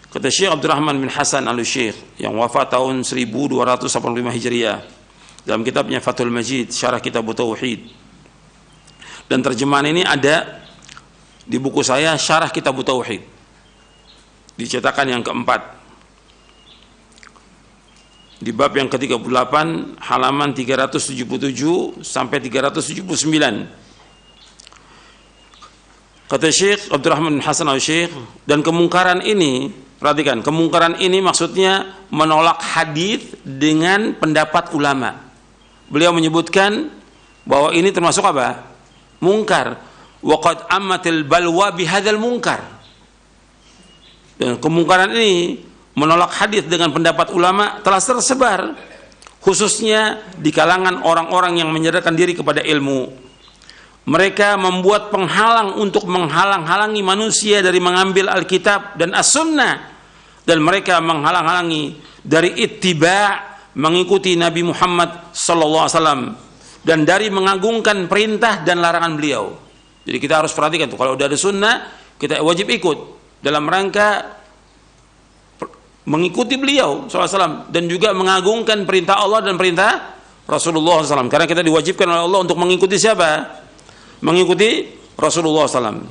Kata Syekh Abdurrahman bin Hasan Al-Syekh yang wafat tahun 1285 Hijriah dalam kitabnya Fathul Majid, Syarah Kitab Tauhid. Dan terjemahan ini ada di buku saya, Syarah Kitab Tauhid, di cetakan yang keempat, di bab yang ke-38 halaman 377 sampai 379. Kata Syekh Abdurrahman bin Hasan Al-Syekh, dan kemungkaran ini, perhatikan, kemungkaran ini maksudnya menolak hadis dengan pendapat ulama. Beliau menyebutkan bahwa ini termasuk apa? Mungkar. Wa qad ammatil balwa bihadzal munkar. Dan kemungkaran ini menolak hadis dengan pendapat ulama telah tersebar, khususnya di kalangan orang-orang yang menyadarkan diri kepada ilmu. Mereka membuat penghalang untuk menghalang-halangi manusia dari mengambil Alkitab dan As-Sunnah, dan mereka menghalang-halangi dari ittiba', mengikuti Nabi Muhammad SAW, dan dari mengagungkan perintah dan larangan beliau. Jadi kita harus perhatikan tuh, kalau udah ada sunnah kita wajib ikut dalam rangka mengikuti beliau SAW, dan juga mengagungkan perintah Allah dan perintah Rasulullah SAW, karena kita diwajibkan oleh Allah untuk mengikuti siapa? Mengikuti Rasulullah SAW.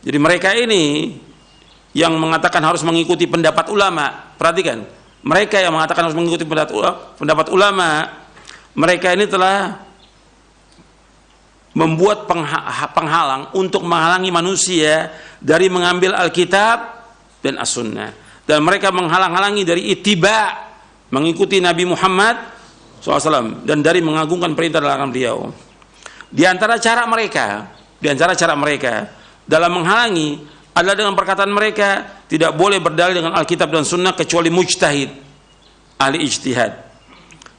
Jadi mereka ini yang mengatakan harus mengikuti pendapat ulama, perhatikan, mereka yang mengatakan harus mengikuti pendapat ulama, mereka ini telah membuat penghalang untuk menghalangi manusia dari mengambil Alkitab dan As-Sunnah, dan mereka menghalang-halangi dari ittiba', mengikuti Nabi Muhammad SAW, dan dari mengagungkan perintah dan larangan beliau. Di antara cara mereka dalam menghalangi adalah dengan perkataan mereka, tidak boleh berdalil dengan Alkitab dan Sunnah kecuali mujtahid, ahli ijtihad.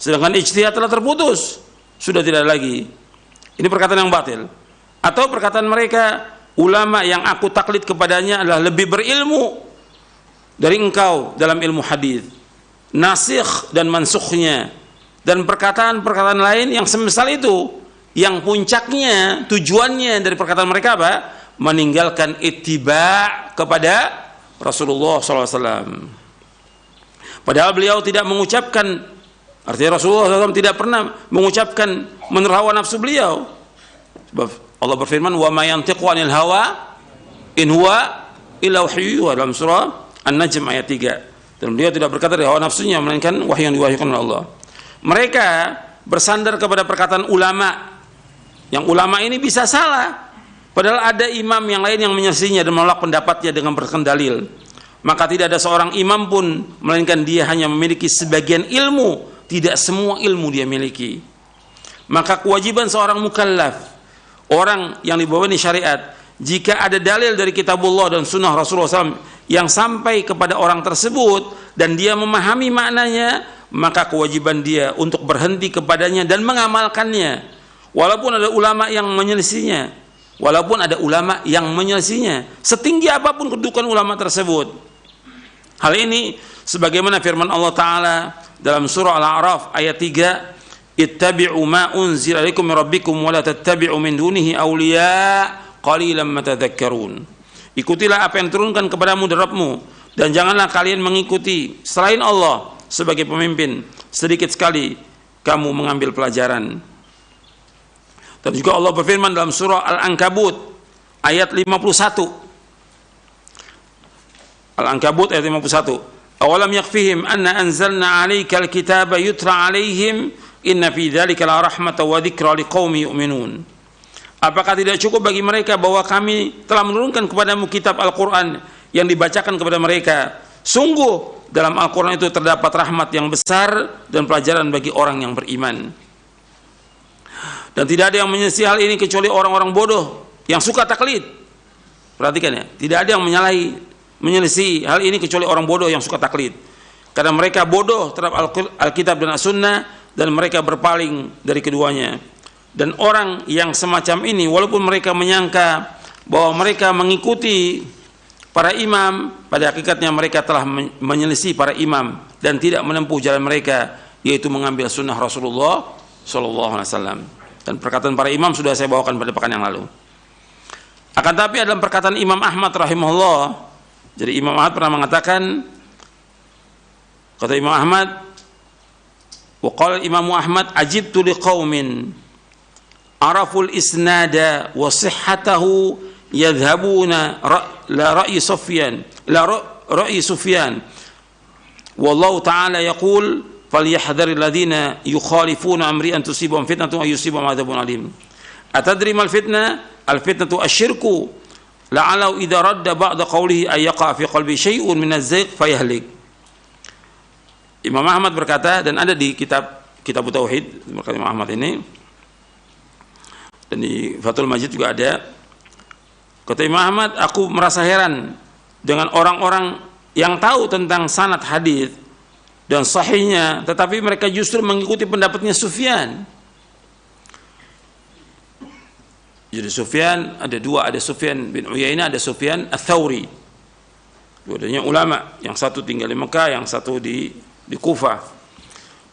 Sedangkan ijtihad telah terputus, sudah tidak lagi. Ini perkataan yang batil. Atau perkataan mereka, ulama yang aku taklid kepadanya adalah lebih berilmu dari engkau dalam ilmu hadis, nasikh dan mansukhnya, dan perkataan-perkataan lain yang semisal itu, yang puncaknya, tujuannya dari perkataan mereka apa? Meninggalkan ittiba' kepada Rasulullah SAW. Padahal beliau tidak mengucapkan, artinya Rasulullah SAW tidak pernah mengucapkan menurut hawa nafsu beliau. Sebab Allah berfirman, wa ma yantiqu 'anil hawa in huwa illa wahyuha, dalam surah An-Najm ayat 3. Dan beliau tidak berkata dari hawa nafsunya, melainkan wahyu yang diwahyukan oleh Allah. Mereka bersandar kepada perkataan ulama, yang ulama ini bisa salah, padahal ada imam yang lain yang menyelisihinya dan menolak pendapatnya dengan berkendalil. Maka tidak ada seorang imam pun, melainkan dia hanya memiliki sebagian ilmu, tidak semua ilmu dia miliki. Maka kewajiban seorang mukallaf, orang yang dibawani syariat, jika ada dalil dari kitabullah dan sunnah Rasulullah SAW yang sampai kepada orang tersebut dan dia memahami maknanya, maka kewajiban dia untuk berhenti kepadanya dan mengamalkannya. Walaupun ada ulama yang menyelisihinya, setinggi apapun kedudukan ulama tersebut. Hal ini sebagaimana firman Allah Ta'ala dalam surah Al-A'raf ayat 3, ittabi'u ma unzila ilaikum min rabbikum wa la tattabi'u min dunihi awliya qalilan ma tadhakkarun. Ikutilah apa yang diturunkan kepadamu dari Rabbmu, dan janganlah kalian mengikuti selain Allah sebagai pemimpin, sedikit sekali kamu mengambil pelajaran. Dan juga Allah berfirman dalam surah Al-Ankabut ayat 51. Al-Ankabut ayat 51. Awalam yakfihim anna anzalna 'alaikal kitaba yutra 'alaihim inna fi dzalika la rahmatan wa dzikra liqaumin yu'minun. Apakah tidak cukup bagi mereka bahwa kami telah menurunkan kepadamu kitab Al-Qur'an yang dibacakan kepada mereka? Sungguh dalam Al-Qur'an itu terdapat rahmat yang besar dan pelajaran bagi orang yang beriman. Dan tidak ada yang menyelesaikan hal ini kecuali orang-orang bodoh yang suka taklid. Perhatikan ya, tidak ada yang menyelesaikan hal ini kecuali orang bodoh yang suka taklid. Karena mereka bodoh terhadap Alkitab dan As-Sunnah, dan mereka berpaling dari keduanya. Dan orang yang semacam ini, walaupun mereka menyangka bahwa mereka mengikuti para imam, pada hakikatnya mereka telah menyelisih para imam dan tidak menempuh jalan mereka, yaitu mengambil sunnah Rasulullah SAW. Dan perkataan para imam sudah saya bawakan pada pekan yang lalu. Akan tapi dalam perkataan Imam Ahmad rahimahullah, Jadi Imam Ahmad pernah mengatakan, kata Imam Ahmad, wa qala Imam Ahmad ajibtu liqaumin araful isnada wa sihhatahu yadhhabuna la ra'yi Sufyan wallahu ta'ala yaqul falyahdharil ladzina yukhalifuna amri an tusibahum fitnatun aw yusibahum adzabun alim. Atadri mal fitnah? Al fitnatu asyirku la'alau idza radda ba'da qawlihi ay yaqa fi qalbi syai'un min az-zayq fayahlik. Imam Ahmad berkata, dan ada di kitab Tauhid berkata Imam Ahmad ini, dan di Fathul Majid juga ada. Kata Imam Ahmad, aku merasa heran dengan orang-orang yang tahu tentang sanad hadis dan sahihnya, tetapi mereka justru mengikuti pendapatnya Sufyan. Jadi Sufyan ada dua, ada Sufyan bin Uyainah, ada Sufyan Ats-Tsauri. Dua-duanya ulama, yang satu tinggal di Mekah, yang satu di Kufah.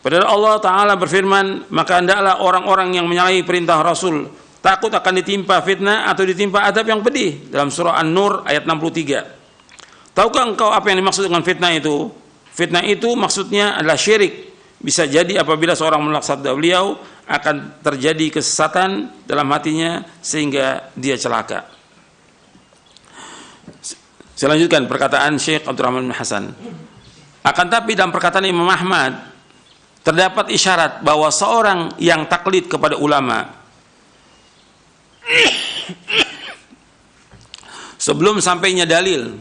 Padahal Allah Ta'ala berfirman, maka hendaklah orang-orang yang menyalahi perintah Rasul takut akan ditimpa fitnah atau ditimpa adab yang pedih, dalam surah An-Nur ayat 63. Tahukah engkau apa yang dimaksud dengan fitnah itu? Fitnah itu maksudnya adalah syirik. Bisa jadi apabila seorang menolak sabda beliau, akan terjadi kesesatan dalam hatinya sehingga dia celaka. Saya lanjutkan perkataan Syekh Abdurrahman bin Hasan. Akan tapi dalam perkataan Imam Ahmad terdapat isyarat bahwa seorang yang taklid kepada ulama sebelum sampainya dalil,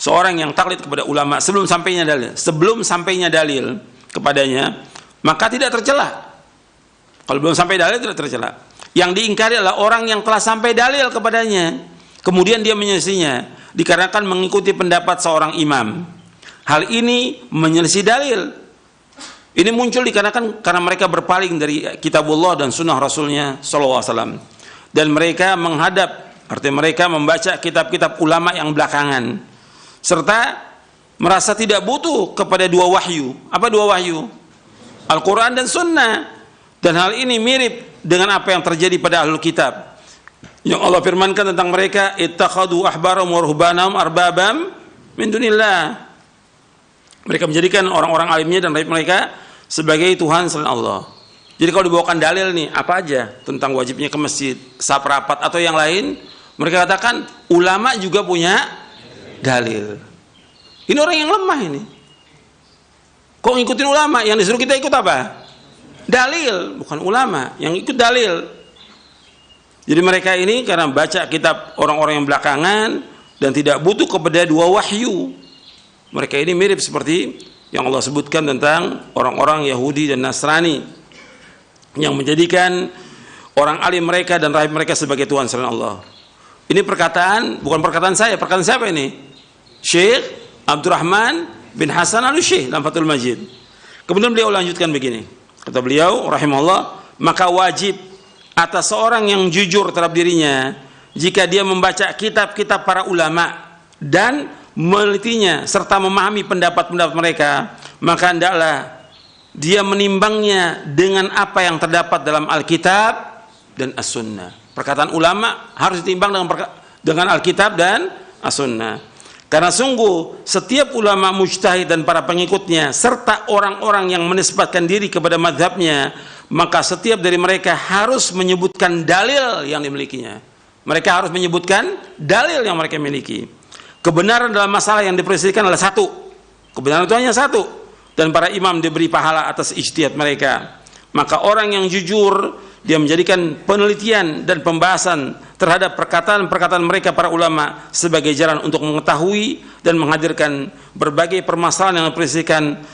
seorang yang taklid kepada ulama sebelum sampainya dalil kepadanya, maka tidak tercela. Kalau belum sampai dalil tidak tercela. Yang diingkari adalah orang yang telah sampai dalil kepadanya, kemudian dia menyelisihinya dikarenakan mengikuti pendapat seorang imam. Hal ini menyelisih dalil. Ini muncul dikarenakan karena mereka berpaling dari kitabullah dan sunnah Rasulnya SAW, dan mereka menghadap, artinya mereka membaca kitab-kitab ulama yang belakangan, serta merasa tidak butuh kepada dua wahyu. Apa dua wahyu? Al-Quran dan Sunnah. Dan hal ini mirip dengan apa yang terjadi pada ahlul kitab, yang Allah firmankan tentang mereka, ittakhadhu ahbarahum wa ruhbanahum arbabam min dunillah. Mereka menjadikan orang-orang alimnya dan rahib mereka sebagai Tuhan selain Allah. Jadi kalau dibawakan dalil nih, apa aja tentang wajibnya ke masjid, saf rapat atau yang lain, mereka katakan ulama juga punya dalil. Ini orang yang lemah ini. Kok ngikutin ulama? Yang disuruh kita ikut apa? Dalil, bukan ulama. Yang ikut dalil. Jadi mereka ini karena baca kitab orang-orang yang belakangan dan tidak butuh kepada dua wahyu. Mereka ini mirip seperti yang Allah sebutkan tentang orang-orang Yahudi dan Nasrani yang menjadikan orang alim mereka dan rahib mereka sebagai Tuhan selain Allah. Ini perkataan, bukan perkataan saya. Perkataan siapa ini? Syekh Abdurrahman bin Hasan Al-Syekh dalam Fathul Majid. Kemudian beliau lanjutkan begini. Kata beliau rahimahullah, maka wajib atas seorang yang jujur terhadap dirinya jika dia membaca kitab-kitab para ulama dan menelitinya serta memahami pendapat-pendapat mereka, maka hendaklah dia menimbangnya dengan apa yang terdapat dalam Alkitab dan As-Sunnah. Perkataan ulama harus ditimbang dengan Alkitab dan As-Sunnah. Karena sungguh setiap ulama mujtahid dan para pengikutnya serta orang-orang yang menisbatkan diri kepada mazhabnya, maka setiap dari mereka harus menyebutkan dalil yang dimilikinya. Mereka harus menyebutkan dalil yang mereka miliki. Kebenaran dalam masalah yang diperselisihkan adalah satu. Kebenaran itu hanya satu. Dan para imam diberi pahala atas ijtihad mereka. Maka orang yang jujur, dia menjadikan penelitian dan pembahasan terhadap perkataan-perkataan mereka para ulama sebagai jalan untuk mengetahui dan menghadirkan berbagai permasalahan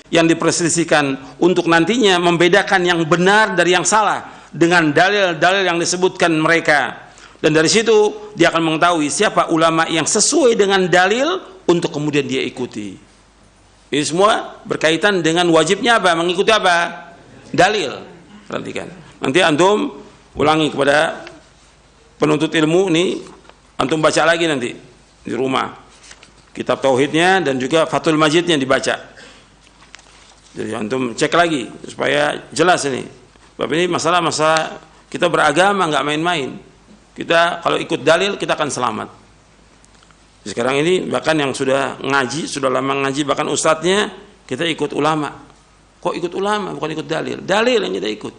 yang diperselisihkan untuk nantinya membedakan yang benar dari yang salah dengan dalil-dalil yang disebutkan mereka. Dan dari situ dia akan mengetahui siapa ulama yang sesuai dengan dalil untuk kemudian dia ikuti. Ini semua berkaitan dengan wajibnya apa? Mengikuti apa? Dalil. Perhatikan. Nanti antum ulangi kepada penuntut ilmu ini, antum baca lagi nanti di rumah kitab tauhidnya dan juga Fathul Majidnya dibaca. Jadi antum cek lagi supaya jelas ini. Sebab ini masalah-masalah kita beragama nggak main-main. Kita kalau ikut dalil kita akan selamat. Sekarang ini bahkan yang sudah ngaji, sudah lama ngaji, bahkan ustadznya kita ikut ulama. Kok ikut ulama bukan ikut dalil? Dalil yang kita ikut.